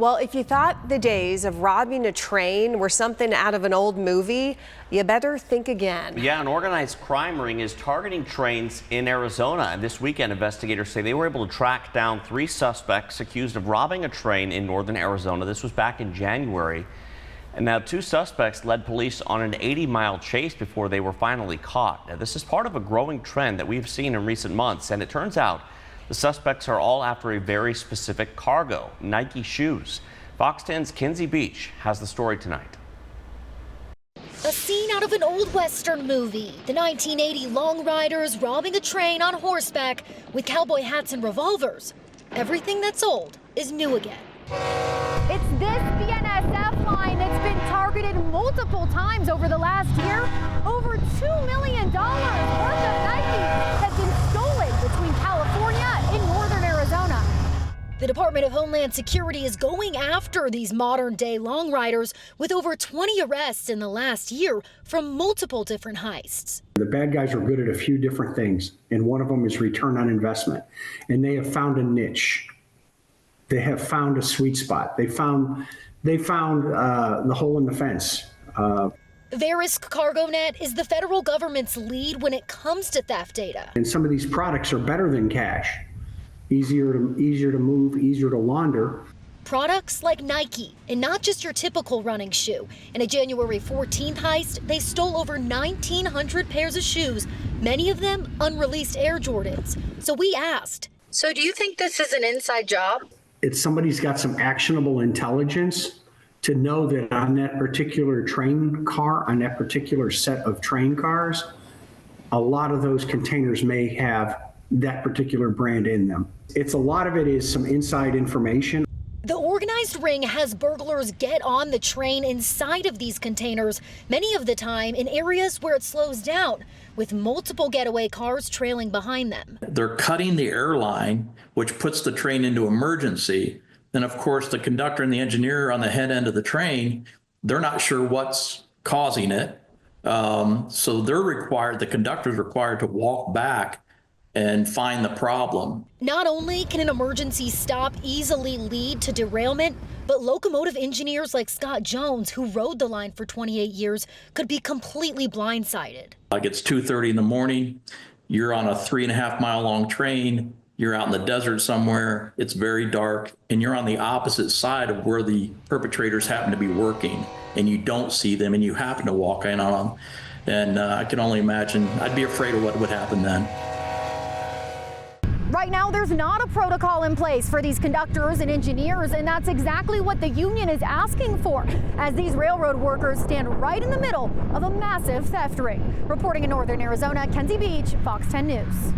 Well, if you thought the days of robbing a train were something out of an old movie, you better think again. Yeah, an organized crime ring is targeting trains in Arizona. And this weekend, investigators say they were able to track down 3 suspects accused of robbing a train in northern Arizona. This was back in January. And now 2 suspects led police on an 80-mile chase before they were finally caught. Now, this is part of a growing trend that we've seen in recent months. And it turns out the suspects are all after a very specific cargo, Nike shoes. Fox 10's Kinsey Beach has the story tonight. A scene out of an old Western movie. The 1980 long riders robbing a train on horseback with cowboy hats and revolvers. Everything that's old is new again. It's this BNSF line that's been targeted multiple times over the last year. Over $2 million worth of Nikes have been stolen between California and northern Arizona. The Department of Homeland Security is going after these modern-day long riders with over 20 arrests in the last year from multiple different heists. The bad guys are good at a few different things, and one of them is return on investment. And they have found a niche. They have found a sweet spot. They found the hole in the fence. Verisk CargoNet is the federal government's lead when it comes to theft data. And some of these products are better than cash. Easier to move, easier to launder. Products like Nike, and not just your typical running shoe. In a January 14th heist, they stole over 1,900 pairs of shoes, many of them unreleased Air Jordans. So we asked, so do you think this is an inside job? It's somebody's got some actionable intelligence to know that on that particular train car, on that particular set of train cars, a lot of those containers may have that particular brand in them. A lot of it is some inside information. The organized ring has burglars get on the train inside of these containers, many of the time in areas where it slows down, with multiple getaway cars trailing behind them. They're cutting the airline, which puts the train into emergency. Then, of course, the conductor and the engineer on the head end of the train, they're not sure what's causing it. So the conductor's required to walk back and find the problem. Not only can an emergency stop easily lead to derailment, but locomotive engineers like Scott Jones, who rode the line for 28 years, could be completely blindsided. Like it's 2:30 in the morning, you're on a 3.5-mile long train, you're out in the desert somewhere, it's very dark, and you're on the opposite side of where the perpetrators happen to be working, and you don't see them, and you happen to walk in on them. And I can only imagine, I'd be afraid of what would happen then. Right now, there's not a protocol in place for these conductors and engineers, and that's exactly what the union is asking for, as these railroad workers stand right in the middle of a massive theft ring. Reporting in northern Arizona, Kinsey Beach, Fox 10 News.